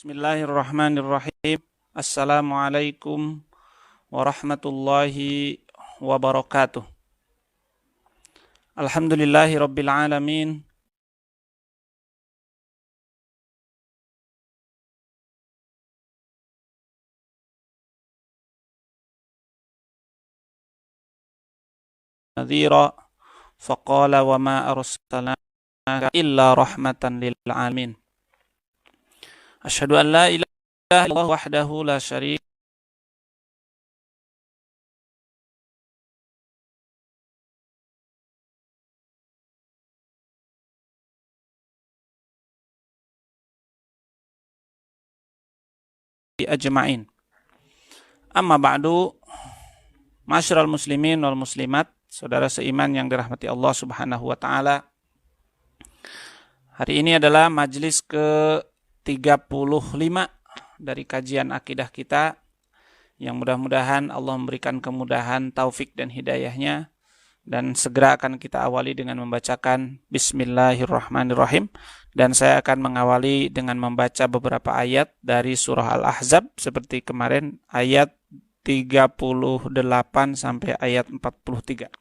Bismillahirrahmanirrahim. Assalamualaikum warahmatullahi wabarakatuh. Alhamdulillahi rabbil alamin. Nadhira faqala wa ma arsalnaka illa rahmatan lil alamin. Asyhadu an la ilaha illallah wahdahu la syarika ajma'in. Amma ba'du, ma'asyiral muslimin wal muslimat, saudara seiman yang dirahmati Allah Subhanahu wa taala. Hari ini adalah majlis ke-35 dari kajian akidah kita, yang mudah-mudahan Allah memberikan kemudahan, taufik dan hidayahnya, dan segera akan kita awali dengan membacakan Bismillahirrahmanirrahim. Dan saya akan mengawali dengan membaca beberapa ayat dari surah Al-Ahzab seperti kemarin, ayat 38 sampai ayat 43.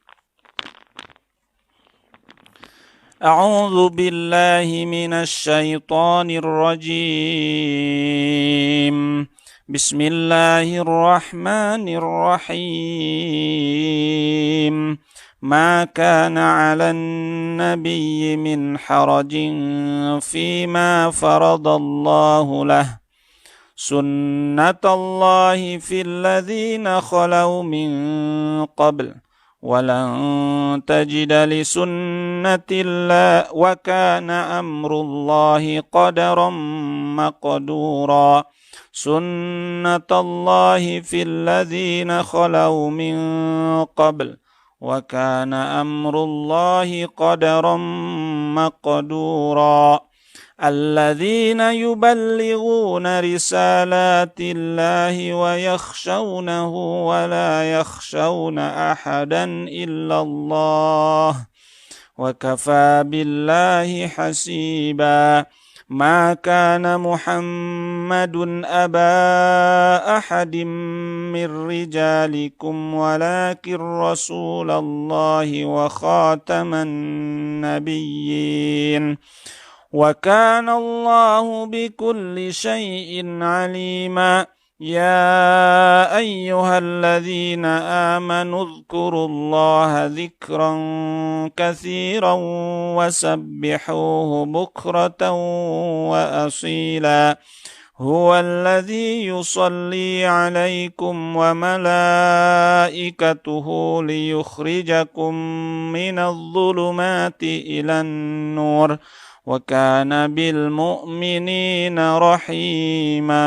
A'udzu billahi minasy syaithanir rajim. Bismillahirrahmanirrahim. Ma kana 'alan nabiyyi min harajin fima faradallahu lah. Sunnatallahi fil ladzina khalau min qabl. Walan tajida li sunnatillah wa kana amrullahi qadaran maqdura. Sunnatallahi fil ladzina khalau min qabl. Wa kana amrullahi qadaran maqdura. Alladzina yuballighuna risalatillahi wa yakhshawnahu wa la yakhshawna ahadan illallah. Wa kafa billahi hasiba. Ma kana Muhammadun aba ahadin min rijalikum walakin rasulallahi wa khataman nabiyyin. Wa kana Allahu bikulli syai'in alima. Ya ayyuhalladzina amanu dzkurullaha dzikran katsiran wasabbihuhu bukratan wa asila. Huwallazi yusalli 'alaikum wa malaikatuhu liyukhrijakum minadh-dhulumati ilan nur. Wa kana bil mu'minina rahima.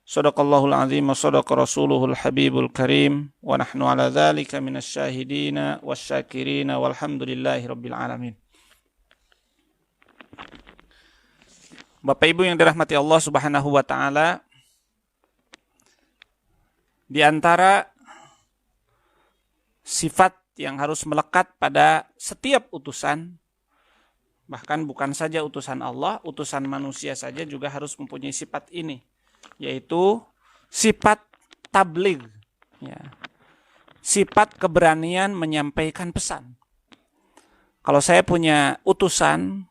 Sadaqallahul azim wa sadaqa rasuluhul habibul karim wa nahnu ala dzalika minasy syahidina wasyakirina walhamdulillahi rabbil alamin. Bapak Ibu yang dirahmati Allah Subhanahu wa taala, di antara sifat yang harus melekat pada setiap utusan, bahkan bukan saja utusan Allah, utusan manusia saja juga harus mempunyai sifat ini, yaitu sifat tabligh, ya. Sifat keberanian menyampaikan pesan. Kalau saya punya utusan,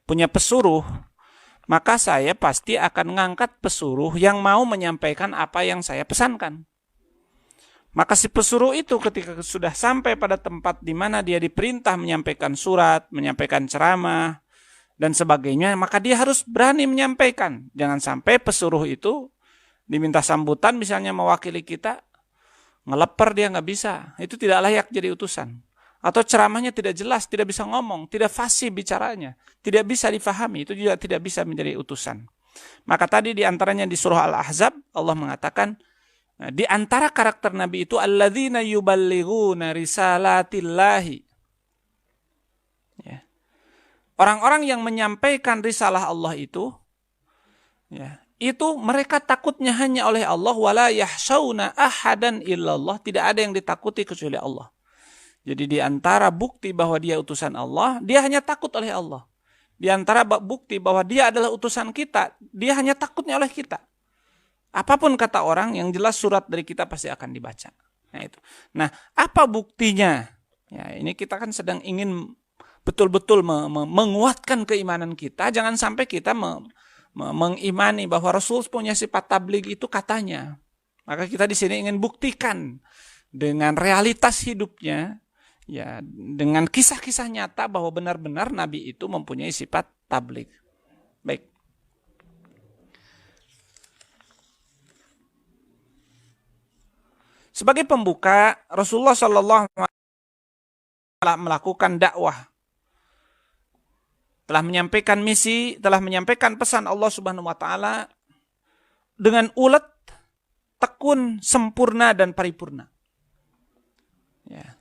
punya pesuruh, maka saya pasti akan mengangkat pesuruh yang mau menyampaikan apa yang saya pesankan. Maka si pesuruh itu ketika sudah sampai pada tempat di mana dia diperintah menyampaikan surat, menyampaikan ceramah, dan sebagainya, maka dia harus berani menyampaikan. Jangan sampai pesuruh itu diminta sambutan misalnya mewakili kita, ngeleper dia nggak bisa. Itu tidak layak jadi utusan. Atau ceramahnya tidak jelas, tidak bisa ngomong, tidak fasih bicaranya, tidak bisa difahami, itu juga tidak bisa menjadi utusan. Maka tadi di antaranya di surah Al-Ahzab, Allah mengatakan, di antara karakter Nabi itu alladzina yuballighuna risalatillahi. Ya. Orang-orang yang menyampaikan risalah Allah itu, ya, itu mereka takutnya hanya oleh Allah, wala yahshauna ahadan illallah, tidak ada yang ditakuti kecuali Allah. Jadi di antara bukti bahwa dia utusan Allah, dia hanya takut oleh Allah. Di antara bukti bahwa dia adalah utusan kita, dia hanya takutnya oleh kita. Apapun kata orang, yang jelas surat dari kita pasti akan dibaca. Nah itu. Nah, apa buktinya? Ya, ini kita kan sedang ingin betul-betul menguatkan keimanan kita. Jangan sampai kita mengimani bahwa Rasul punya sifat tabligh itu katanya. Maka kita di sini ingin buktikan dengan realitas hidupnya, ya, dengan kisah-kisah nyata bahwa benar-benar Nabi itu mempunyai sifat tabligh. Baik. Sebagai pembuka, Rasulullah Shallallahu Alaihi Wasallam telah melakukan dakwah, telah menyampaikan misi, telah menyampaikan pesan Allah Subhanahu Wa Taala dengan ulet, tekun, sempurna dan paripurna. Ya.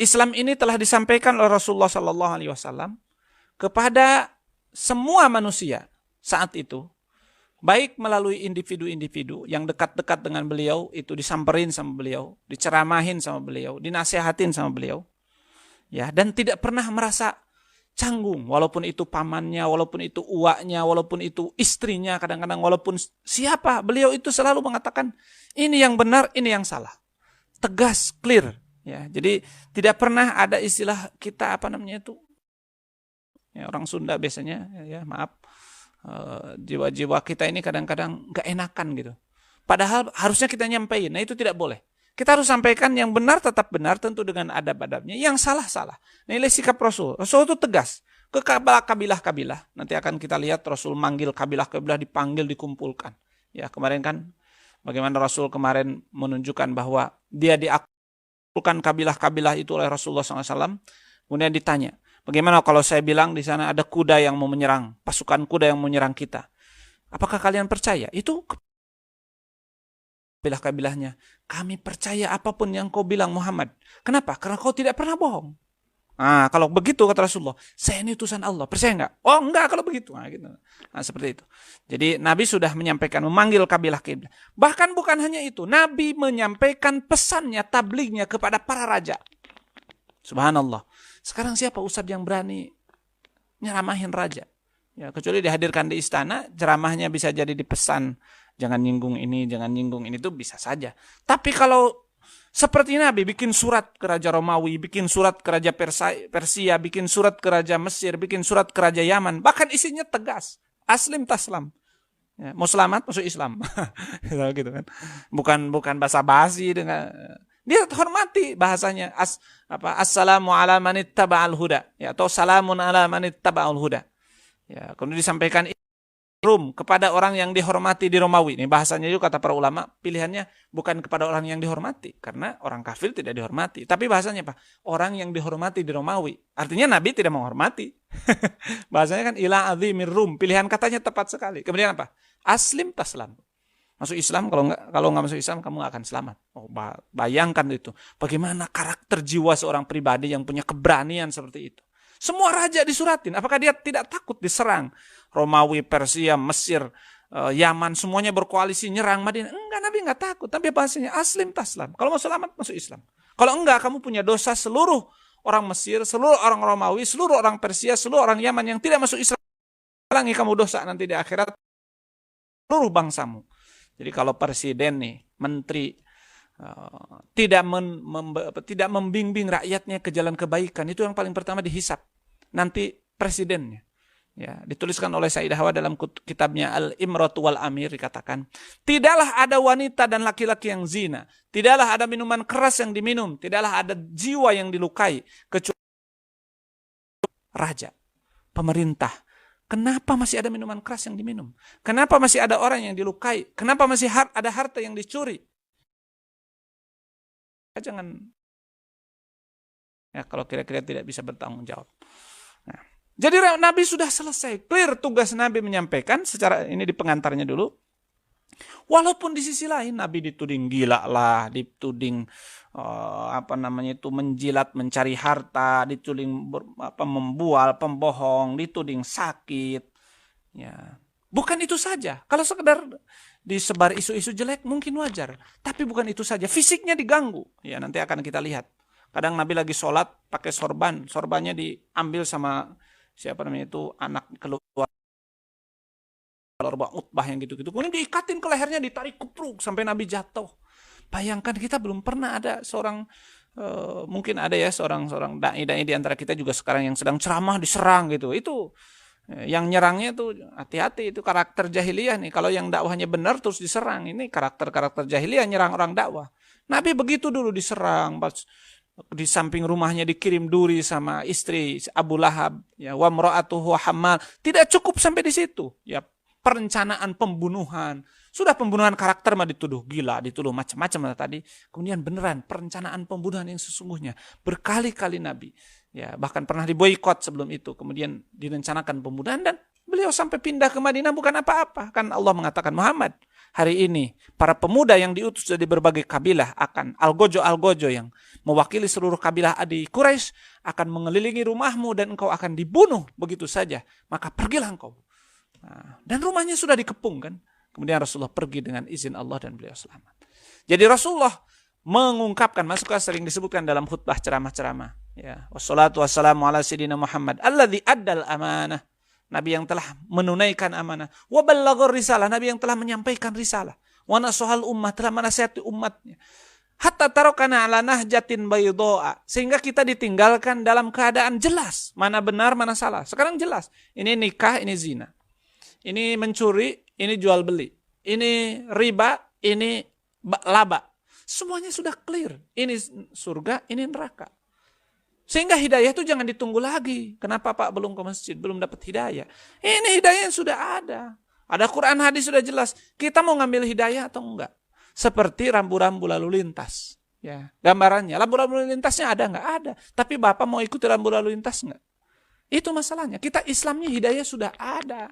Islam ini telah disampaikan oleh Rasulullah Shallallahu Alaihi Wasallam kepada semua manusia saat itu. Baik melalui individu-individu yang dekat-dekat dengan beliau, itu disamperin sama beliau, diceramahin sama beliau, dinasehatin sama beliau. Ya, dan tidak pernah merasa canggung, walaupun itu pamannya, walaupun itu uaknya, walaupun itu istrinya, kadang-kadang walaupun siapa, beliau itu selalu mengatakan, ini yang benar, ini yang salah. Tegas, clear. Ya, jadi tidak pernah ada istilah kita, ya, orang Sunda biasanya, ya maaf, jiwa-jiwa kita ini kadang-kadang gak enakan gitu. Padahal harusnya kita nyampein. Nah itu tidak boleh. Kita harus sampaikan yang benar tetap benar, tentu dengan adab-adabnya. Yang salah-salah. Nilai sikap Rasul. Rasul itu tegas. Ke kabilah-kabilah. Nanti akan kita lihat Rasul manggil kabilah-kabilah, dipanggil, dikumpulkan. Ya kemarin kan bagaimana Rasul kemarin menunjukkan bahwa dia diakulkan kabilah-kabilah itu oleh Rasulullah SAW. Kemudian ditanya, bagaimana kalau saya bilang di sana ada kuda yang mau menyerang, pasukan kuda yang mau menyerang kita? Apakah kalian percaya? Itu kabilah-kabilahnya. Kami percaya apapun yang kau bilang Muhammad. Kenapa? Karena kau tidak pernah bohong. Nah, kalau begitu kata Rasulullah, saya ini utusan Allah. Percaya enggak? Oh enggak kalau begitu. Nah, gitu. Nah, seperti itu. Jadi Nabi sudah menyampaikan, memanggil kabilah-kabilah. Bahkan bukan hanya itu. Nabi menyampaikan pesannya, tablighnya kepada para raja. Subhanallah. Sekarang siapa ustadz yang berani nyeramahin raja? Ya, kecuali dihadirkan di istana, ceramahnya bisa jadi dipesan, jangan nyinggung ini, jangan nyinggung ini, itu bisa saja. Tapi kalau seperti Nabi bikin surat ke Raja Romawi, bikin surat ke Raja Persia, bikin surat ke Raja Mesir, bikin surat ke Raja Yaman, bahkan isinya tegas, aslim taslam. Ya, mau selamat masuk Islam. Gitu kan. Bukan basa-basi dengan dia hormati bahasanya assalamu ala manittaba'al huda, ya, atau salamun ala manittaba'al huda. Ya, kemudian disampaikan Rum kepada orang yang dihormati di Romawi. Ini bahasanya juga kata para ulama, pilihannya bukan kepada orang yang dihormati karena orang kafir tidak dihormati, tapi bahasanya apa? Orang yang dihormati di Romawi. Artinya Nabi tidak menghormati. Bahasanya kan ila azimir Rum, pilihan katanya tepat sekali. Kemudian apa? Aslim taslam. Masuk Islam, kalau nggak masuk Islam kamu nggak akan selamat. Oh, bayangkan itu. Bagaimana karakter jiwa seorang pribadi yang punya keberanian seperti itu. Semua raja disuratin. Apakah dia tidak takut diserang? Romawi, Persia, Mesir, Yaman, semuanya berkoalisi nyerang Madinah. Enggak, Nabi nggak takut. Tapi bahasanya aslim taslam. Kalau mau selamat masuk Islam. Kalau enggak, kamu punya dosa seluruh orang Mesir, seluruh orang Romawi, seluruh orang Persia, seluruh orang Yaman yang tidak masuk Islam. Halangi kamu dosa nanti di akhirat seluruh bangsamu. Jadi kalau presiden nih, menteri tidak membimbing rakyatnya ke jalan kebaikan, itu yang paling pertama dihisap. Nanti presidennya. Ya, dituliskan oleh Sayyidah Hawa dalam kitabnya Al-Imratu wal Amir, dikatakan, tidaklah ada wanita dan laki-laki yang zina, tidaklah ada minuman keras yang diminum, tidaklah ada jiwa yang dilukai kecuali raja, pemerintah. Kenapa masih ada minuman keras yang diminum? Kenapa masih ada orang yang dilukai? Kenapa masih ada harta yang dicuri? Jangan, ya, kalau kira-kira tidak bisa bertanggung jawab. Nah, jadi Nabi sudah selesai, clear tugas Nabi menyampaikan. Secara ini di pengantarnya dulu. Walaupun di sisi lain Nabi dituding gila lah, dituding menjilat, mencari harta, dituding membual, pembohong, dituding sakit. Ya, bukan itu saja. Kalau sekedar disebar isu-isu jelek mungkin wajar, tapi bukan itu saja. Fisiknya diganggu. Ya, nanti akan kita lihat. Kadang Nabi lagi sholat pakai sorban, sorbannya diambil sama siapa namanya itu anak keluar Utbah yang gitu-gitu. Kemudian diikatin ke lehernya, ditarik kupruk sampai Nabi jatuh. Bayangkan kita belum pernah ada seorang mungkin ada ya seorang dai di antara kita juga sekarang yang sedang ceramah diserang gitu. Itu yang nyerangnya tuh hati-hati, itu karakter jahiliyah nih. Kalau yang dakwahnya benar terus diserang, ini karakter jahiliyah nyerang orang dakwah. Nabi begitu dulu diserang, di samping rumahnya dikirim duri sama istri Abu Lahab, ya, wa mra'atuhu hammal. Tidak cukup sampai di situ, ya, perencanaan pembunuhan. Sudah pembunuhan karakter mah dituduh gila, dituduh macam-macam tadi. Kemudian beneran perencanaan pembunuhan yang sesungguhnya. Berkali-kali Nabi, ya, bahkan pernah diboikot sebelum itu. Kemudian direncanakan pembunuhan dan beliau sampai pindah ke Madinah bukan apa-apa. Kan Allah mengatakan, Muhammad, hari ini para pemuda yang diutus dari berbagai kabilah akan algojo yang mewakili seluruh kabilah di Quraisy akan mengelilingi rumahmu dan engkau akan dibunuh begitu saja. Maka pergilah engkau. Nah, dan rumahnya sudah dikepung kan. Kemudian Rasulullah pergi dengan izin Allah dan beliau selamat. Jadi Rasulullah mengungkapkan, masuklah sering disebutkan dalam khutbah ceramah-ceramah. Ya, wassalatu wassalamu ala sayyidina Muhammad alladzi addal amanah. Nabi yang telah menunaikan amanah. Wa ballaghar risalah, Nabi yang telah menyampaikan risalah. Wa nasahal ummah, telah menasihati umatnya. Hatta tarokana ala nahjatin baydoa, sehingga kita ditinggalkan dalam keadaan jelas mana benar mana salah. Sekarang jelas, ini nikah, ini zina. Ini mencuri, ini jual beli. Ini riba, ini laba. Semuanya sudah clear. Ini surga, ini neraka. Sehingga hidayah itu jangan ditunggu lagi. Kenapa Pak belum ke masjid, belum dapat hidayah? Ini hidayah yang sudah ada. Ada Quran hadis sudah jelas. Kita mau ngambil hidayah atau enggak? Seperti rambu-rambu lalu lintas. Ya, gambarannya, rambu-rambu lalu lintasnya ada enggak? Ada. Tapi Bapak mau ikuti rambu lalu lintas enggak? Itu masalahnya. Kita Islamnya hidayah sudah ada.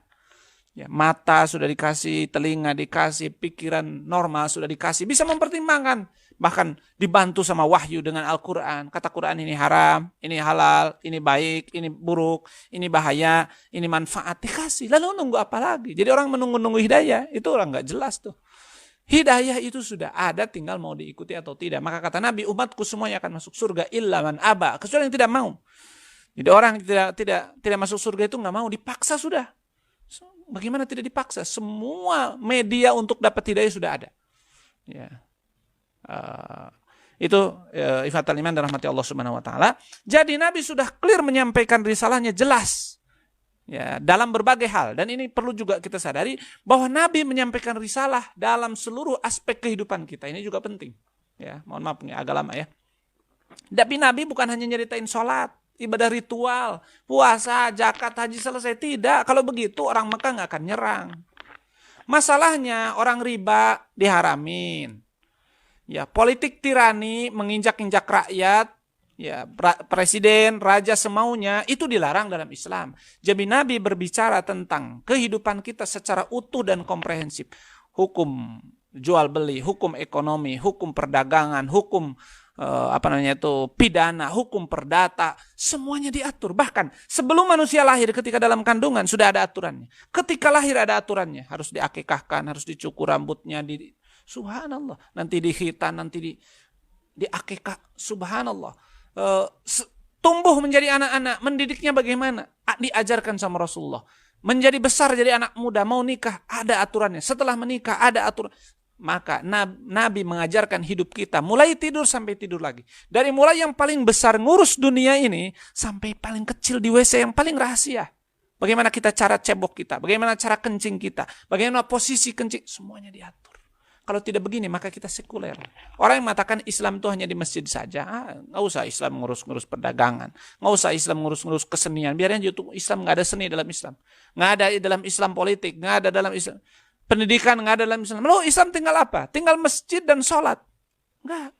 Ya, mata sudah dikasih, telinga dikasih, pikiran normal sudah dikasih, bisa mempertimbangkan. Bahkan dibantu sama wahyu dengan Al-Quran. Kata Quran ini haram, ini halal, ini baik, ini buruk, ini bahaya, ini manfaat. Dikasih. Lalu nunggu apa lagi? Jadi orang menunggu-nunggu hidayah, itu orang nggak jelas tuh. Hidayah itu sudah ada, tinggal mau diikuti atau tidak. Maka kata Nabi, umatku semuanya akan masuk surga illa man aba, kecuali yang tidak mau. Jadi orang yang tidak masuk surga itu nggak mau, dipaksa sudah. Bagaimana tidak dipaksa? Semua media untuk dapat hidayah sudah ada. Ya. Itu ifatul iman dan rahmati Allah Subhanahu wa taala. Jadi Nabi sudah clear menyampaikan risalahnya jelas. Ya, dalam berbagai hal, dan ini perlu juga kita sadari bahwa Nabi menyampaikan risalah dalam seluruh aspek kehidupan kita. Ini juga penting. Ya, mohon maaf nih agak lama ya. Tapi Nabi bukan hanya nyeritain sholat, ibadah ritual, puasa, zakat, haji selesai. Tidak. Kalau begitu orang Mekah nggak akan nyerang. Masalahnya orang riba diharamin. Ya, politik tirani menginjak-injak rakyat, ya, presiden, raja semaunya, itu dilarang dalam Islam. Jadi Nabi berbicara tentang kehidupan kita secara utuh dan komprehensif. Hukum jual beli, hukum ekonomi, hukum perdagangan, hukum pidana, hukum perdata, semuanya diatur. Bahkan sebelum manusia lahir, ketika dalam kandungan sudah ada aturannya. Ketika lahir ada aturannya, harus diakikahkan, harus dicukur rambutnya, subhanallah, nanti dihitan, nanti diakikah, subhanallah. Tumbuh menjadi anak-anak, mendidiknya bagaimana? Diajarkan sama Rasulullah. Menjadi besar jadi anak muda, mau nikah, ada aturannya. Setelah menikah ada aturan. Maka Nabi mengajarkan hidup kita mulai tidur sampai tidur lagi. Dari mulai yang paling besar ngurus dunia ini sampai paling kecil di WC yang paling rahasia. Bagaimana kita cara cebok kita, bagaimana cara kencing kita, bagaimana posisi kencing, semuanya diatur. Kalau tidak begini maka kita sekuler. Orang yang mengatakan Islam itu hanya di masjid saja, nggak usah Islam ngurus-ngurus perdagangan, nggak usah Islam ngurus-ngurus kesenian. Biarnya YouTube Islam nggak ada seni dalam Islam, nggak ada dalam Islam politik, nggak ada dalam Islam. Pendidikan nggak ada dalam Islam. Lalu Islam tinggal apa? Tinggal masjid dan sholat. Enggak.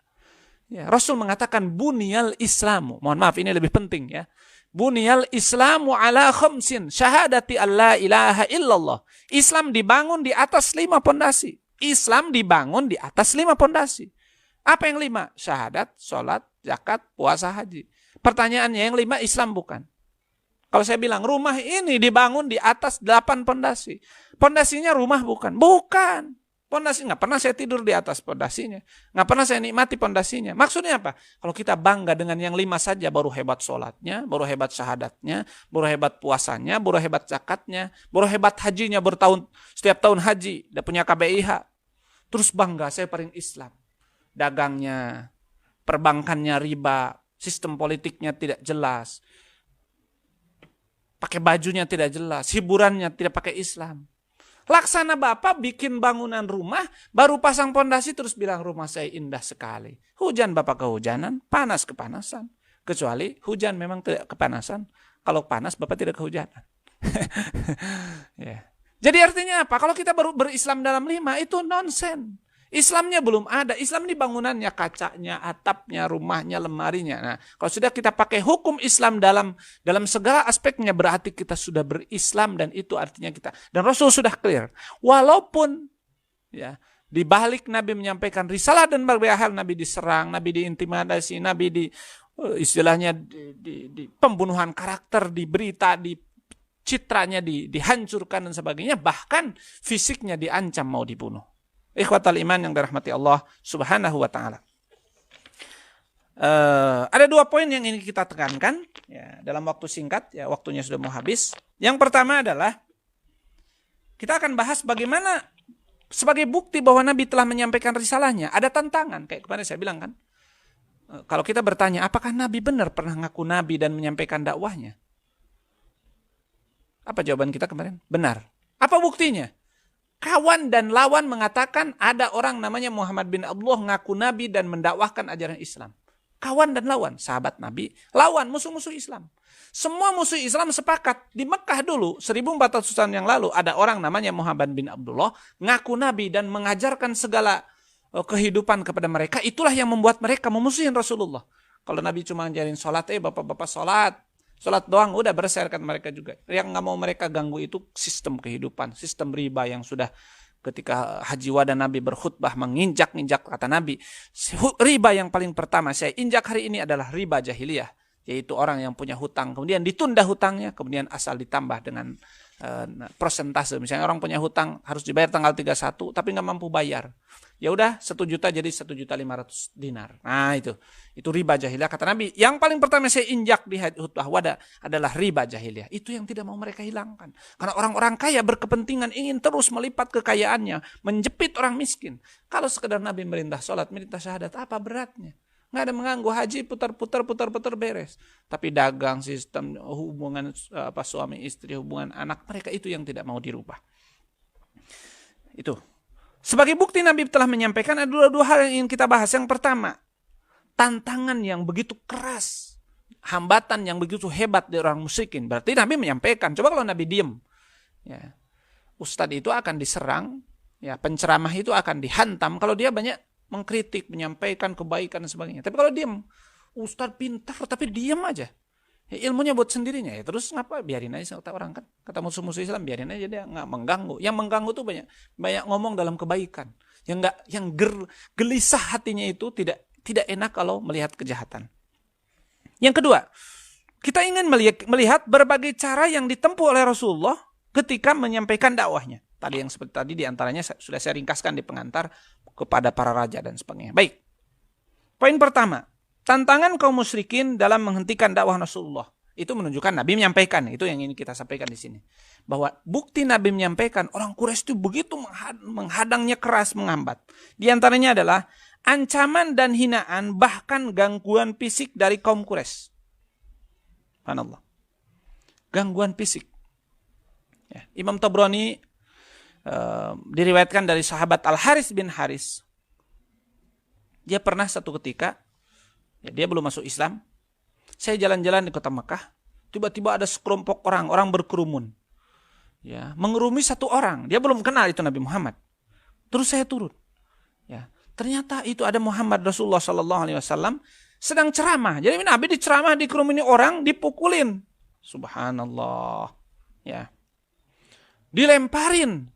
Ya, Rasul mengatakan bunyal Islamu. Mohon maaf, ini lebih penting ya. Bunyal Islamu ala khamsin. Syahadati alla ilaha illallah. Islam dibangun di atas 5 pondasi. Islam dibangun di atas 5 pondasi. Apa yang 5? Syahadat, sholat, zakat, puasa, haji. Pertanyaannya yang 5 Islam bukan. Kalau saya bilang rumah ini dibangun di atas 8 pondasi. Pondasinya rumah bukan? Bukan. Pondasi nggak pernah saya tidur di atas pondasinya, nggak pernah saya nikmati pondasinya. Maksudnya apa? Kalau kita bangga dengan yang 5 saja, baru hebat sholatnya, baru hebat syahadatnya, baru hebat puasanya, baru hebat zakatnya, baru hebat hajinya bertahun, setiap tahun haji, udah punya KBIH. Terus bangga saya paling Islam. Dagangnya, perbankannya riba, sistem politiknya tidak jelas, pakai bajunya tidak jelas, hiburannya tidak pakai Islam. Laksana Bapak bikin bangunan rumah, baru pasang pondasi terus bilang rumah saya indah sekali. Hujan Bapak kehujanan, panas kepanasan. Kecuali hujan memang tidak kepanasan. Kalau panas Bapak tidak kehujanan. Ya. Jadi artinya apa? Kalau kita baru berislam dalam 5 itu nonsen. Islamnya belum ada. Islam ini bangunannya, kacanya, atapnya, rumahnya, lemarinya. Nah, kalau sudah kita pakai hukum Islam dalam segala aspeknya, berarti kita sudah berislam, dan itu artinya kita. Dan Rasul sudah clear. Walaupun ya di balik Nabi menyampaikan risalah dan berbagai hal, Nabi diserang, Nabi diintimidasi, Nabi istilahnya di pembunuhan karakter, di berita, di citranya dihancurkan dan sebagainya, bahkan fisiknya diancam mau dibunuh. Ikhwatal iman yang dirahmati Allah Subhanahu wa taala. Ada 2 poin yang ingin kita tekankan ya, dalam waktu singkat, ya waktunya sudah mau habis. Yang pertama adalah kita akan bahas bagaimana sebagai bukti bahwa Nabi telah menyampaikan risalahnya, ada tantangan. Kayak kemarin saya bilang kan, kalau kita bertanya apakah Nabi benar pernah ngaku Nabi dan menyampaikan dakwahnya? Apa jawaban kita kemarin? Benar. Apa buktinya? Kawan dan lawan mengatakan ada orang namanya Muhammad bin Abdullah ngaku Nabi dan mendakwahkan ajaran Islam. Kawan dan lawan, sahabat Nabi, lawan musuh-musuh Islam. Semua musuh Islam sepakat. Di Mekah dulu, 1400 tahun yang lalu, ada orang namanya Muhammad bin Abdullah ngaku Nabi dan mengajarkan segala kehidupan kepada mereka. Itulah yang membuat mereka memusuhi Rasulullah. Kalau Nabi cuma ngajarin sholat, bapak-bapak sholat doang, udah bersyaratkan mereka juga. Yang nggak mau mereka ganggu itu sistem kehidupan, sistem riba yang sudah ketika Haji Wada Nabi berkhutbah menginjak-injak, kata Nabi, riba yang paling pertama saya injak hari ini adalah riba jahiliyah, yaitu orang yang punya hutang, kemudian ditunda hutangnya, kemudian asal ditambah dengan persentase. Misalnya orang punya hutang harus dibayar tanggal 31, tapi nggak mampu bayar. Ya udah 1 juta jadi 1.500.000 dinar. Nah itu riba jahiliyah, kata Nabi. Yang paling pertama saya injak di khutbah Wada adalah riba jahiliyah. Itu yang tidak mau mereka hilangkan. Karena orang-orang kaya berkepentingan ingin terus melipat kekayaannya, menjepit orang miskin. Kalau sekedar Nabi merintah sholat, merintah syahadat, apa beratnya? Nggak ada mengganggu, haji putar-putar beres. Tapi dagang, sistem hubungan suami istri, hubungan anak, mereka itu yang tidak mau dirubah. Itu. Sebagai bukti Nabi telah menyampaikan, ada 2 hal yang ingin kita bahas. Yang pertama, tantangan yang begitu keras, hambatan yang begitu hebat dari orang musyrikin. Berarti Nabi menyampaikan. Coba kalau Nabi diem, ya, ustadz itu akan diserang, ya, penceramah itu akan dihantam kalau dia banyak mengkritik, menyampaikan kebaikan dan sebagainya. Tapi kalau diem, ustadz pintar tapi diem aja, ya, ilmunya buat sendirinya, ya terus ngapa, biarin aja, kata orang kan, kata musuh-musuh Islam, biarin aja, dia nggak mengganggu. Yang mengganggu tuh banyak ngomong dalam kebaikan, yang gelisah hatinya itu tidak enak kalau melihat kejahatan. Yang kedua, kita ingin melihat berbagai cara yang ditempuh oleh Rasulullah ketika menyampaikan dakwahnya. Tadi yang seperti tadi diantaranya sudah saya ringkaskan di pengantar kepada para raja dan sebagainya. Baik, poin pertama, tantangan kaum musyrikin dalam menghentikan dakwah Rasulullah. Itu menunjukkan Nabi menyampaikan. Itu yang ingin kita sampaikan di sini. Bahwa bukti Nabi menyampaikan, orang Quraisy itu begitu menghadangnya keras, menghambat. Di antaranya adalah ancaman dan hinaan, bahkan gangguan fisik dari kaum Quraisy. Subhanallah. Gangguan fisik. Ya, Imam Tabrani diriwayatkan dari sahabat Al-Haris bin Haris. Dia pernah satu ketika, ya, dia belum masuk Islam. Saya jalan-jalan di kota Mekah, tiba-tiba ada sekelompok orang berkerumun, ya, mengerumuni satu orang. Dia belum kenal itu Nabi Muhammad. Terus saya turun, ya, ternyata itu ada Muhammad Rasulullah SAW sedang ceramah. Jadi Nabi diceramah, dikerumuni orang, dipukulin, subhanallah, ya, dilemparin,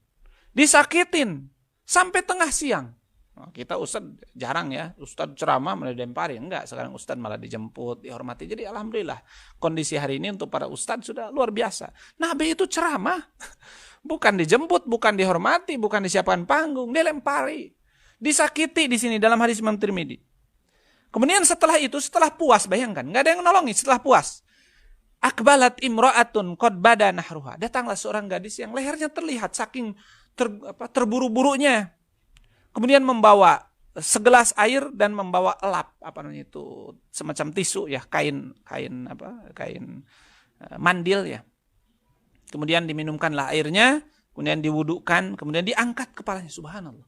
disakitin sampai tengah siang. Nah, kita ustadz jarang ya, ustadz ceramah malah dilemparin. Enggak, sekarang ustadz malah dijemput, dihormati. Jadi alhamdulillah kondisi hari ini untuk para ustadz sudah luar biasa. Nabi itu ceramah, Bukan dijemput, bukan dihormati, bukan disiapkan panggung, dilempari. Disakiti di sini dalam hadis Imam Tirmidzi. Kemudian setelah itu, setelah puas, bayangkan, nggak ada yang nolongi setelah puas. Akbalat imra'atun qad bada nahruha. Datanglah seorang gadis yang lehernya terlihat saking terburu-burunya. Kemudian membawa segelas air dan membawa elap, semacam tisu ya, kain mandil ya. Kemudian diminumkanlah airnya, kemudian diwudukan, kemudian diangkat kepalanya. Subhanallah.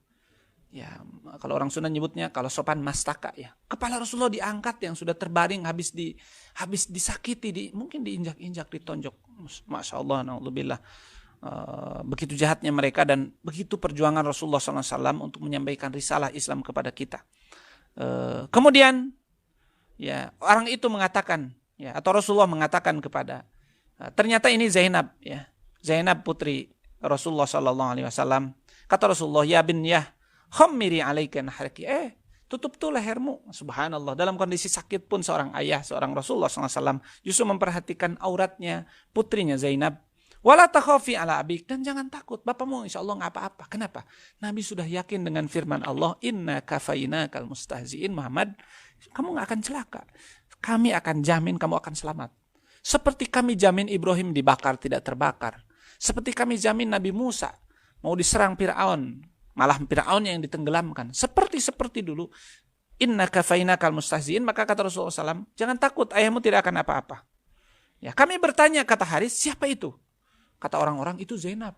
Ya, kalau orang Sunda nyebutnya, kalau sopan mastaka ya. Kepala Rasulullah diangkat yang sudah terbaring habis disakiti, mungkin diinjak-injak, ditonjok. Masya Allah, na'udzubillah. Begitu jahatnya mereka dan begitu perjuangan Rasulullah SAW untuk menyampaikan risalah Islam kepada kita. Kemudian ya orang itu mengatakan ya, atau Rasulullah mengatakan kepada ternyata ini Zainab ya, Zainab putri Rasulullah SAW. Kata Rasulullah, ya bin ya khammiri alaikan harki, tutup tuh lehermu. Subhanallah, dalam kondisi sakit pun seorang ayah, seorang Rasulullah SAW justru memperhatikan auratnya putrinya Zainab. Wala takhafi ala abik, dan jangan takut, bapakmu insya Allah nggak apa-apa. Kenapa? Nabi sudah yakin dengan firman Allah, inna kafaina kal mustahziin, Muhammad, kamu nggak akan celaka. Kami akan jamin kamu akan selamat. Seperti kami jamin Ibrahim dibakar tidak terbakar. Seperti kami jamin Nabi Musa mau diserang Fir'aun, malah Fir'aun yang ditenggelamkan. Seperti dulu. Inna kafaina kal mustahziin, maka kata Rasulullah SAW, jangan takut, ayahmu tidak akan apa-apa. Ya, kami bertanya, kata Haris, siapa itu? Kata orang-orang, itu Zainab.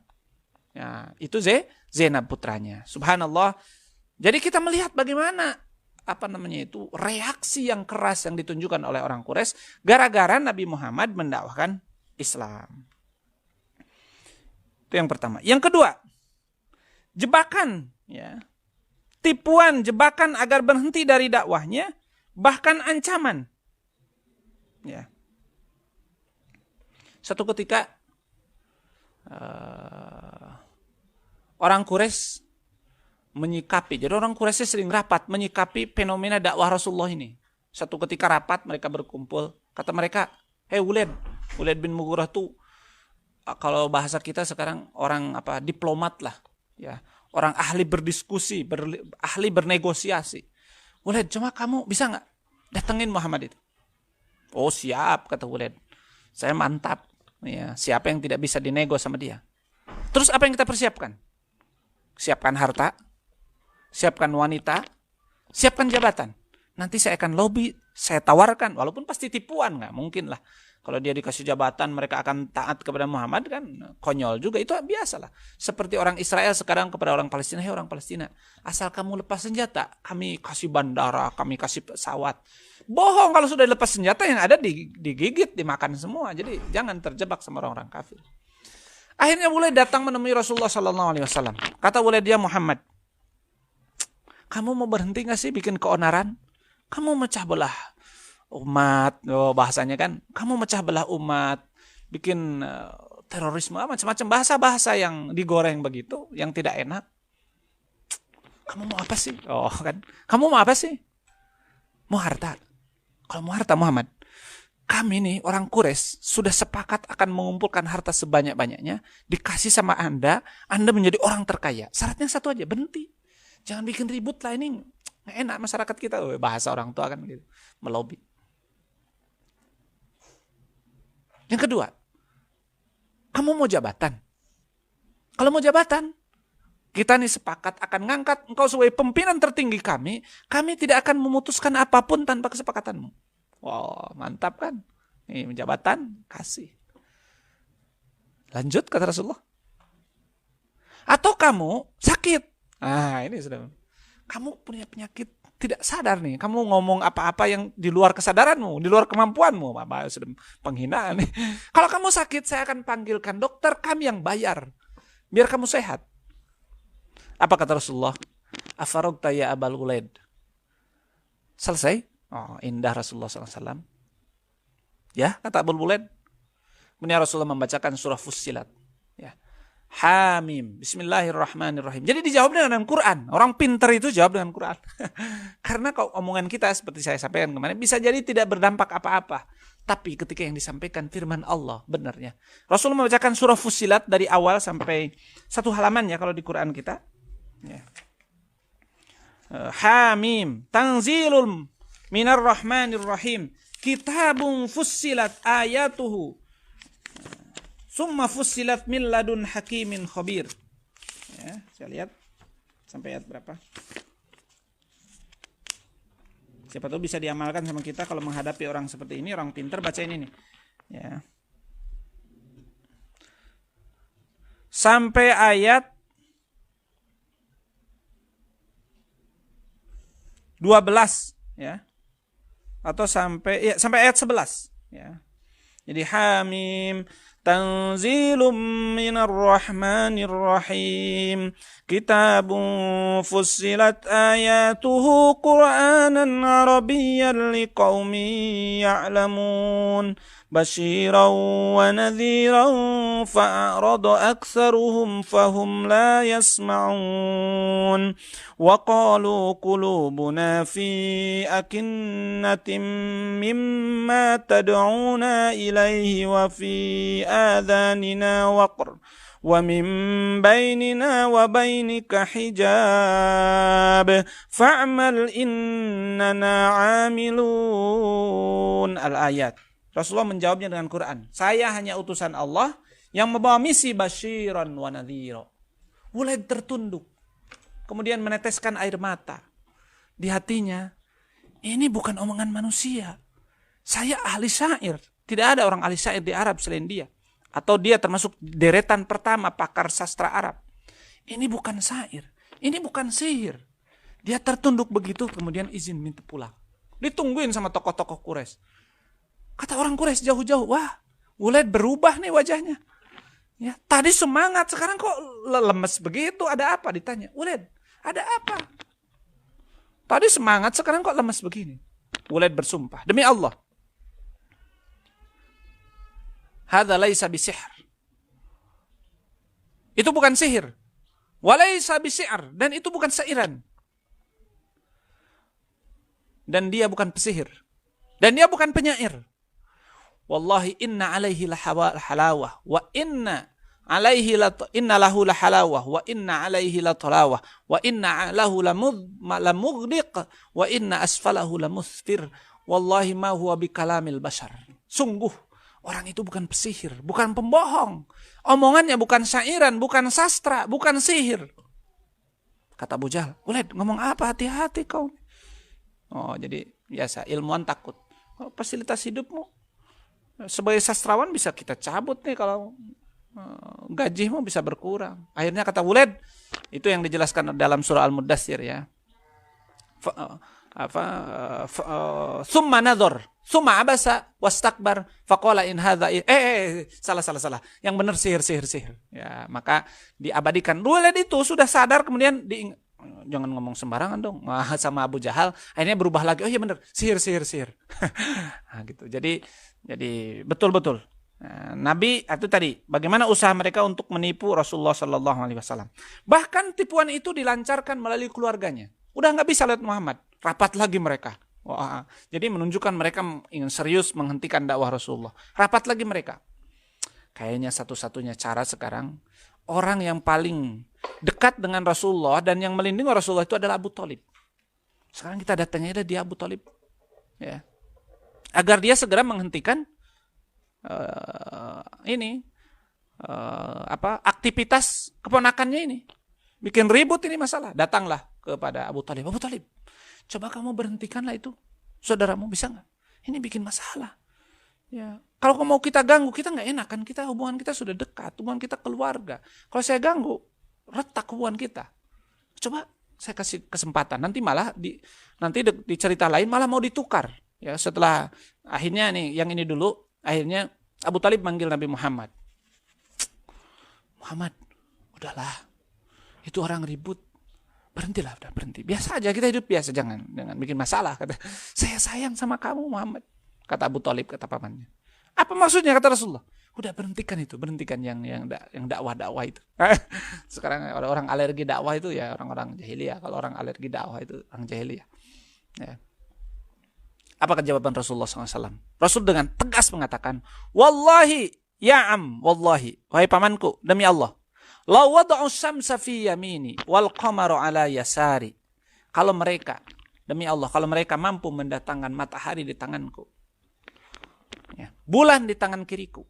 Ya, itu Zainab putranya. Subhanallah. Jadi kita melihat bagaimana reaksi yang keras yang ditunjukkan oleh orang Quraisy gara-gara Nabi Muhammad mendakwahkan Islam. Itu yang pertama. Yang kedua, jebakan, ya. Tipuan, jebakan agar berhenti dari dakwahnya, bahkan ancaman. Ya. Satu ketika orang Quraisy menyikapi, jadi orang Quraisy sering rapat menyikapi fenomena dakwah Rasulullah ini. Satu ketika rapat, mereka berkumpul, kata mereka, Uled bin Mughirah tuh, kalau bahasa kita sekarang orang diplomat lah, ya, orang ahli berdiskusi, ahli bernegosiasi. Uled, cuma kamu bisa nggak datengin Muhammad itu? Oh siap, kata Uled, saya mantap. Ya, siapa yang tidak bisa dinego sama dia? Terus apa yang kita persiapkan? Siapkan harta, siapkan wanita, siapkan jabatan. Nanti saya akan lobby, saya tawarkan, walaupun pasti tipuan, nggak mungkin lah. Kalau dia dikasih jabatan, mereka akan taat kepada Muhammad, kan konyol juga. Itu biasalah. Seperti orang Israel sekarang kepada orang Palestina, hei orang Palestina, asal kamu lepas senjata, kami kasih bandara, kami kasih pesawat. Bohong, kalau sudah lepas senjata yang ada digigit, dimakan semua. Jadi jangan terjebak sama orang-orang kafir. Akhirnya Walid datang menemui Rasulullah SAW. Kata Walid, dia Muhammad, kamu mau berhenti nggak sih bikin keonaran? Kamu mecah belah umat, bahasanya kan. Kamu mecah belah umat, bikin terorisme, macam-macam bahasa-bahasa yang digoreng begitu, yang tidak enak. Kamu mau apa sih? Oh kan, kamu mau apa sih? Mau harta. Kalau mau harta Muhammad, kami nih orang Quraisy sudah sepakat akan mengumpulkan harta sebanyak-banyaknya, dikasih sama Anda menjadi orang terkaya. Syaratnya satu aja, berhenti. Jangan bikin ribut lah, ini nggak enak masyarakat kita. Bahasa orang tua kan gitu, melobi. Yang kedua, kamu mau jabatan? Kalau mau jabatan, kita nih sepakat akan ngangkat engkau sebagai pimpinan tertinggi kami tidak akan memutuskan apapun tanpa kesepakatanmu. Wow, mantap kan? Nih jabatan, kasih. Lanjut, kata Rasulullah. Atau kamu sakit. Ini sudah. Kamu punya penyakit, tidak sadar nih. Kamu ngomong apa-apa yang di luar kesadaranmu, di luar kemampuanmu. Sudah penghinaan nih. Kalau kamu sakit, saya akan panggilkan dokter kami yang bayar. Biar kamu sehat. Apa kata Rasulullah? Afarogta ya Abal Ulaid. Selesai? Oh, indah Rasulullah SAW. Ya, kata Abul Ulaid. Kemudian Rasulullah membacakan surah Fussilat. Ya. Hamim. Bismillahirrahmanirrahim. Jadi dijawab dengan Quran. Orang pintar itu jawab dengan Quran. Karena kalau omongan kita seperti saya sampaikan kemarin, bisa jadi tidak berdampak apa-apa. Tapi ketika yang disampaikan firman Allah benarnya. Rasulullah membacakan surah Fussilat dari awal sampai 1 halaman ya kalau di Quran kita. Ya. Hamim, tanzilul minar rahmanir rahim. Kitabun fussilat ayatuhu. Summa fussilat min ladun hakimin khabir. Ya, saya lihat sampai ayat berapa. Siapa tahu bisa diamalkan sama kita kalau menghadapi orang seperti ini, orang pintar bacain ini. Ya. Sampai ayat 12 ya. Atau sampai ayat 11 ya. Jadi Hamim tanzilum minar rahmanir rahim kitabun fussilat ayatuhu qur'anan arabiyyan liqaumin ya'lamun basyiran wa nadhiran fa'arada aktsaruhum fahum la yasma'un wa qalu qulubuna fi akinnatin mimma tad'una ilaihi wa fi آذاننا وقر ومن بيننا وبينك حجاب فاعمل إننا عاملون الآيات. Rasulullah menjawabnya dengan Quran. Saya hanya utusan Allah yang membawa misi basyiran wa nadhira. Wulaid tertunduk. Kemudian meneteskan air mata. Di hatinya, ini bukan omongan manusia. Saya ahli syair. Tidak ada orang ahli syair di Arab selain dia. Atau dia termasuk deretan pertama pakar sastra Arab. Ini bukan syair. Ini bukan sihir. Dia tertunduk begitu, kemudian izin minta pulang. Ditungguin sama tokoh-tokoh Quraisy. Kata orang Quraisy jauh-jauh, wah, Wulaid berubah nih wajahnya. Ya, tadi semangat, sekarang kok lemes begitu, ada apa? Ditanya, Wulaid, ada apa? Tadi semangat, sekarang kok lemes begini? Wulaid bersumpah, demi Allah. Hadza laisa bisihr. Itu bukan sihir. Walaisa bisi'r, dan itu bukan syairan. Dan dia bukan pesihir. Dan dia bukan penyair. Wallahi inna alaihi lahalawah wa inna lahu lahalawah wa inna alaihi latalawah wa inna lahu lamughdiq wa inna asfalahu lamusfir. Wallahi ma huwa bikalamil bashar. Sungguh orang itu bukan pesihir, bukan pembohong. Omongannya bukan syairan, bukan sastra, bukan sihir. Kata Abu Jahal, Wulaid ngomong apa? Hati-hati kau. Oh, jadi biasa, ilmuwan takut. Oh, fasilitas hidupmu sebagai sastrawan bisa kita cabut nih kalau gajimu bisa berkurang. Akhirnya kata Wulaid, itu yang dijelaskan dalam surah Al-Muddatsir ya. Summa nadhar, summa abasa wastakbar faqala in hadza salah. Yang benar sihir. Ya, maka diabadikan. Wulaid itu sudah sadar kemudian jangan ngomong sembarangan dong. Sama Abu Jahal akhirnya berubah lagi. Oh iya benar, sihir. Nah, gitu. Jadi betul-betul. Nah, Nabi itu tadi bagaimana usaha mereka untuk menipu Rasulullah sallallahu alaihi wasallam. Bahkan tipuan itu dilancarkan melalui keluarganya. Udah nggak bisa lihat Muhammad. Rapat lagi mereka. Wah, jadi menunjukkan mereka ingin serius menghentikan dakwah Rasulullah. Rapat lagi mereka. Kayaknya satu-satunya cara sekarang, orang yang paling dekat dengan Rasulullah dan yang melindungi Rasulullah itu adalah Abu Thalib. Sekarang kita datangnya dia Abu Thalib. Ya. Agar dia segera menghentikan aktivitas keponakannya ini. Bikin ribut ini masalah. Datanglah kepada Abu Thalib. Abu Thalib, coba kamu berhentikanlah itu. Saudaramu bisa nggak? Ini bikin masalah. Ya, kalau mau kita ganggu, kita nggak enak kan? Hubungan kita sudah dekat, hubungan kita keluarga. Kalau saya ganggu, retak hubungan kita. Coba saya kasih kesempatan. Nanti malah di cerita lain malah mau ditukar. Ya, setelah akhirnya nih yang ini dulu, akhirnya Abu Thalib manggil Nabi Muhammad. Muhammad, udahlah. Itu orang ribut. Berhentilah, udah berhenti. Biasa aja, kita hidup biasa, jangan bikin masalah. Kata, saya sayang sama kamu Muhammad. Kata Abu Thalib, kata pamannya. Apa maksudnya kata Rasulullah? Udah berhentikan yang dakwah itu. Sekarang orang alergi dakwah itu ya orang-orang jahiliyah. Kalau orang alergi dakwah itu orang jahiliyah. Ya. Apa jawaban Rasulullah SAW? Rasul dengan tegas mengatakan, wallahi ya'am, wallahi, wahai pamanku, demi Allah, la wada'u syamsa fi yamini wal qamaru ala yasari. Kalau mereka, demi Allah, kalau mereka mampu mendatangkan matahari di tanganku, ya, bulan di tangan kiriku,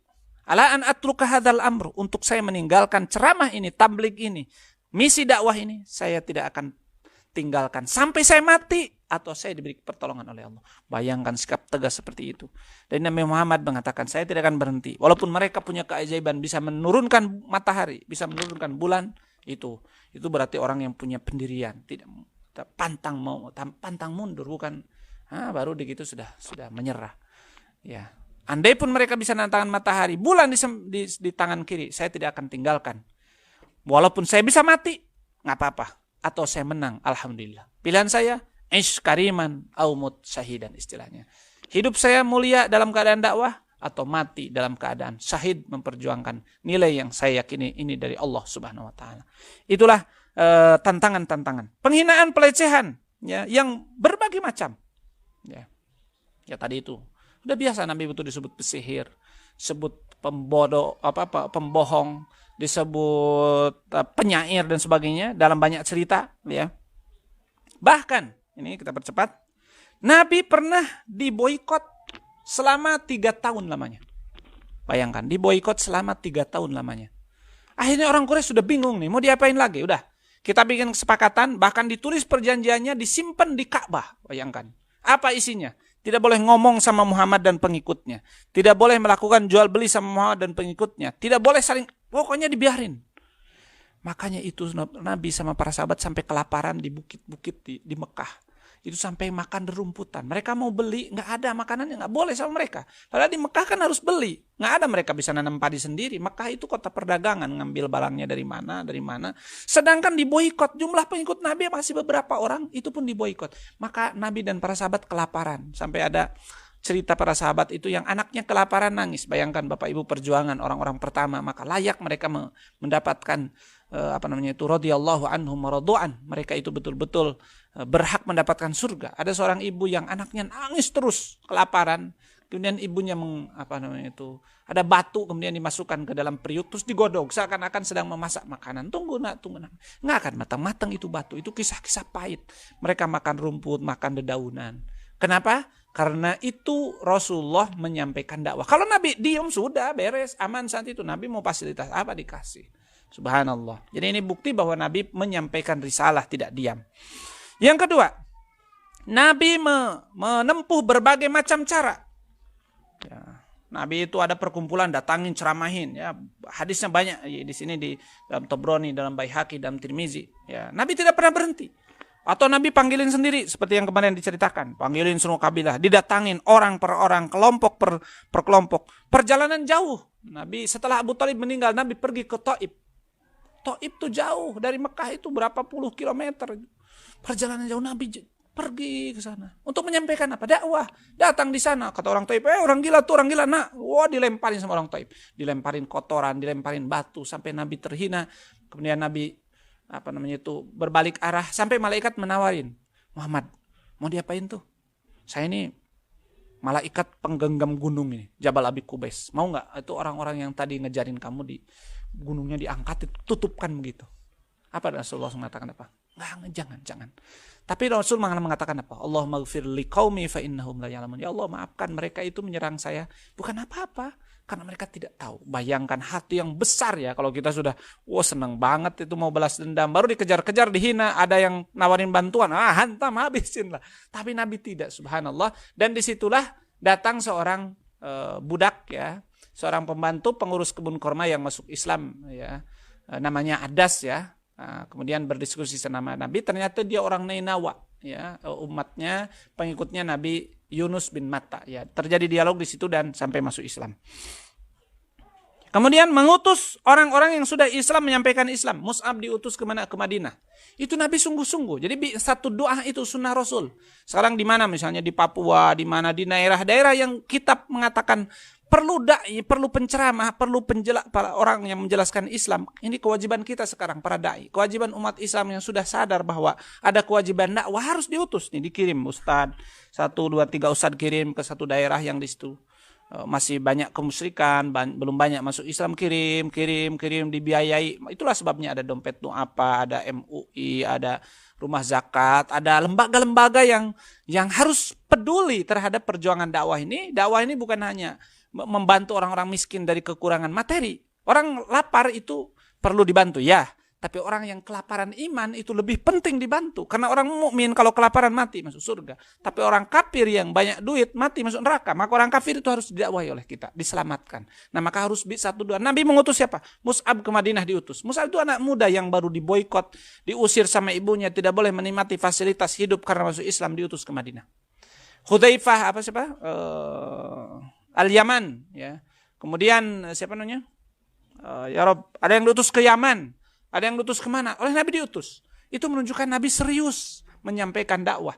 ala an atruka hadzal amru, untuk saya meninggalkan ceramah ini, tabligh ini, misi dakwah ini, saya tidak akan tinggalkan sampai saya mati atau saya diberi pertolongan oleh Allah. Bayangkan sikap tegas seperti itu. Dan Nabi Muhammad mengatakan, saya tidak akan berhenti walaupun mereka punya keajaiban, bisa menurunkan matahari, bisa menurunkan bulan, itu berarti orang yang punya pendirian, tidak pantang mundur, bukan baru begitu sudah menyerah. Ya, andai pun mereka bisa menantangkan matahari, bulan di tangan kiri, saya tidak akan tinggalkan. Walaupun saya bisa mati, nggak apa-apa. Atau saya menang, alhamdulillah. Pilihan saya, ish kariman au mut syahidan, istilahnya. Hidup saya mulia dalam keadaan dakwah, atau mati dalam keadaan syahid memperjuangkan nilai yang saya yakini ini dari Allah Subhanahu wa taala. Itulah tantangan-tantangan. Penghinaan, pelecehan, ya, yang berbagai macam. Ya tadi itu. Udah biasa Nabi itu disebut pesihir, disebut pembohong, disebut penyair dan sebagainya dalam banyak cerita, ya. Bahkan ini kita percepat, Nabi pernah diboikot selama 3 tahun lamanya. Bayangkan, diboikot selama 3 tahun lamanya. Akhirnya orang Quraisy sudah bingung nih, mau diapain lagi? Udah, kita bikin kesepakatan, bahkan ditulis perjanjiannya, disimpan di Ka'bah. Bayangkan, apa isinya? Tidak boleh ngomong sama Muhammad dan pengikutnya. Tidak boleh melakukan jual beli sama Muhammad dan pengikutnya. Tidak boleh saling, pokoknya dibiarin. Makanya itu Nabi sama para sahabat sampai kelaparan di bukit-bukit di Mekah. Itu sampai makan rerumputan. Mereka mau beli, nggak ada makanannya, nggak boleh sama mereka. Padahal di Mekah kan harus beli. Nggak ada, mereka bisa nanam padi sendiri. Mekah itu kota perdagangan, ngambil barangnya dari mana. Sedangkan diboikot, jumlah pengikut Nabi masih beberapa orang, itu pun diboikot. Maka Nabi dan para sahabat kelaparan. Sampai ada cerita para sahabat itu yang anaknya kelaparan nangis. Bayangkan Bapak Ibu perjuangan orang-orang pertama, maka layak mereka mendapatkan radhiyallahu anhum wa radu'an. Mereka itu betul-betul berhak mendapatkan surga. Ada seorang ibu yang anaknya nangis terus kelaparan, kemudian ibunya ada batu kemudian dimasukkan ke dalam periuk terus digodok seakan-akan sedang memasak makanan. Tunggu nak, nggak akan matang-matang itu batu. Itu kisah-kisah pahit. Mereka makan rumput, makan dedaunan. Kenapa? Karena itu Rasulullah menyampaikan dakwah. Kalau Nabi diam sudah beres, aman saat itu. Nabi mau fasilitas apa dikasih. Subhanallah. Jadi ini bukti bahwa Nabi menyampaikan risalah, tidak diam. Yang kedua, Nabi menempuh berbagai macam cara. Ya, Nabi itu ada perkumpulan, datangin, ceramahin. Ya, hadisnya banyak di sini di dalam Tabrani, dalam Baihaqi, dalam Tirmizi. Ya, Nabi tidak pernah berhenti. Atau Nabi panggilin sendiri, seperti yang kemarin diceritakan. Panggilin semua kabilah, didatangin orang per orang, kelompok per kelompok. Perjalanan jauh. Nabi setelah Abu Thalib meninggal, Nabi pergi ke Taif. Taif itu jauh, dari Mekah itu berapa puluh kilometer. Perjalanan jauh Nabi pergi ke sana. Untuk menyampaikan apa? Dakwah. Datang di sana. Kata orang Taif, orang gila tuh, orang gila nak. Wah, dilemparin sama orang Taif. Dilemparin kotoran, dilemparin batu. Sampai Nabi terhina. Kemudian Nabi berbalik arah. Sampai malaikat menawarin. Muhammad, mau diapain tuh? Saya ini malaikat penggenggam gunung ini. Jabal Abi Qubais. Mau gak? Itu orang-orang yang tadi ngejarin kamu di gunungnya diangkat, tutupkan begitu. Apa Rasulullah mengatakan apa? Nggak, jangan. Tapi Rasul mengatakan apa? Allahumma ghfir liqaumi fa innahum la ya'lamun. Ya Allah, maafkan mereka itu menyerang saya bukan apa-apa, karena mereka tidak tahu. Bayangkan hati yang besar ya, kalau kita sudah senang banget itu mau balas dendam, baru dikejar-kejar, dihina, ada yang nawarin bantuan, hantam, habisin lah. Tapi Nabi tidak, subhanallah. Dan disitulah datang seorang budak ya, seorang pembantu pengurus kebun kurma yang masuk Islam ya, namanya Adas ya. Kemudian berdiskusi sama Nabi, ternyata dia orang Nainawa ya, umatnya, pengikutnya Nabi Yunus bin Matta ya. Terjadi dialog di situ dan sampai masuk Islam. Kemudian mengutus orang-orang yang sudah Islam menyampaikan Islam. Mus'ab diutus ke mana? Ke Madinah. Itu Nabi sungguh-sungguh. Jadi satu doa itu sunnah Rasul. Sekarang di mana? Misalnya di Papua, di mana di daerah-daerah yang kitab mengatakan perlu dai, perlu penceramah, perlu para orang yang menjelaskan Islam. Ini kewajiban kita sekarang para dai. Kewajiban umat Islam yang sudah sadar bahwa ada kewajiban dakwah harus diutus. Nih dikirim ustad, 1, 2, 3 ustad kirim ke satu daerah yang di situ masih banyak kemusyrikan, belum banyak masuk Islam, kirim, dibiayai. Itulah sebabnya ada dompet apa, ada MUI, ada rumah zakat, ada lembaga-lembaga yang harus peduli terhadap perjuangan dakwah ini. Dakwah ini bukan hanya membantu orang-orang miskin dari kekurangan materi. Orang lapar itu perlu dibantu, ya. Tapi orang yang kelaparan iman itu lebih penting dibantu. Karena orang mukmin kalau kelaparan mati masuk surga. Tapi orang kafir yang banyak duit mati masuk neraka. Maka orang kafir itu harus didakwahi oleh kita, diselamatkan. Nah maka harus 1, 2. Nabi mengutus siapa? Mus'ab ke Madinah diutus. Mus'ab itu anak muda yang baru diboikot, diusir sama ibunya, tidak boleh menikmati fasilitas hidup karena masuk Islam, diutus ke Madinah. Hudzaifah Al-Yaman, ya. Kemudian siapa namanya? Ya Rob, ada yang diutus ke Yaman. Ada yang diutus kemana? Oleh Nabi diutus. Itu menunjukkan Nabi serius menyampaikan dakwah.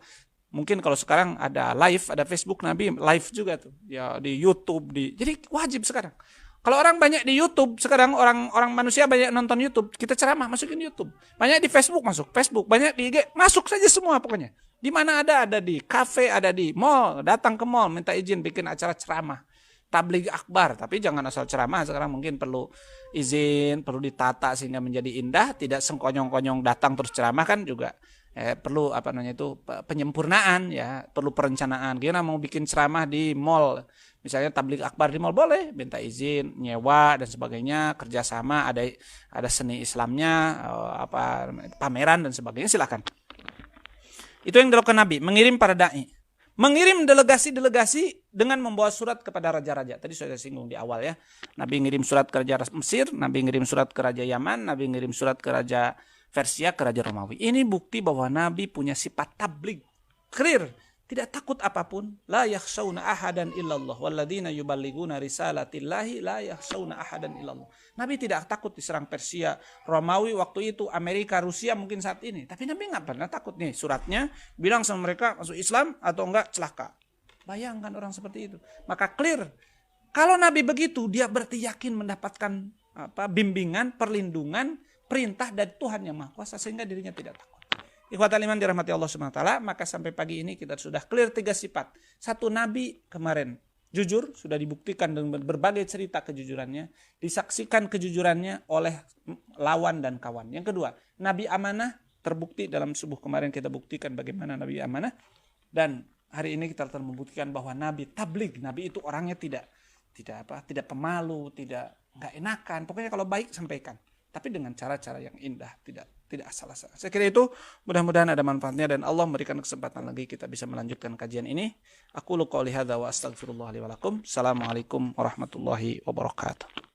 Mungkin kalau sekarang ada live, ada Facebook, Nabi live juga tuh. Ya di YouTube. Jadi wajib sekarang. Kalau orang banyak di YouTube, sekarang orang manusia banyak nonton YouTube. Kita ceramah, masukin YouTube. Banyak di Facebook, masuk Facebook. Banyak di IG, masuk saja semua pokoknya. Di mana ada di kafe, ada di mall. Datang ke mall, minta izin bikin acara ceramah. Tabligh akbar, tapi jangan asal ceramah. Sekarang mungkin perlu izin, perlu ditata sehingga menjadi indah, tidak sengkonyong-konyong datang terus ceramah kan juga perlu penyempurnaan, ya, perlu perencanaan. Gimana mau bikin ceramah di mall, misalnya tabligh akbar di mall, boleh minta izin, nyewa dan sebagainya, kerjasama, ada seni Islamnya, pameran dan sebagainya, silakan. Itu yang dilakukan Nabi, mengirim para dai. Mengirim delegasi-delegasi dengan membawa surat kepada raja-raja. Tadi sudah singgung di awal, ya. Nabi ngirim surat ke Raja Mesir, Nabi ngirim surat ke Raja Yaman, Nabi ngirim surat ke Raja Persia, ke Raja Romawi. Ini bukti bahwa Nabi punya sifat tabligh. Clear. Tidak takut apapun. La yakhshawna ahadan illallah. Walladzina yuballighuna risalatillahi la yakhshawna ahadan illallah. Nabi tidak takut diserang Persia, Romawi waktu itu, Amerika, Rusia mungkin saat ini. Tapi Nabi nggak pernah takut. Nih suratnya bilang sama mereka masuk Islam atau enggak celaka. Bayangkan orang seperti itu. Maka clear. Kalau Nabi begitu, dia berarti yakin mendapatkan bimbingan, perlindungan, perintah dari Tuhan yang Maha Kuasa sehingga dirinya tidak takut. Ikhwatal iman dirahmati Allah Subhanahu wa taala, maka sampai pagi ini kita sudah clear 3 sifat. 1, Nabi kemarin jujur, sudah dibuktikan dengan berbagai cerita kejujurannya, disaksikan kejujurannya oleh lawan dan kawan. Yang kedua, Nabi amanah, terbukti dalam subuh kemarin kita buktikan bagaimana Nabi amanah, dan hari ini kita telah membuktikan bahwa Nabi tabligh. Nabi itu orangnya tidak pemalu, nggak enakan. Pokoknya kalau baik sampaikan, tapi dengan cara-cara yang indah, tidak asal-asal. Saya kira itu, mudah-mudahan ada manfaatnya dan Allah memberikan kesempatan lagi kita bisa melanjutkan kajian ini. Aku qouli hadza wa astaghfirullah li wa lakum. Assalamualaikum warahmatullahi wabarakatuh.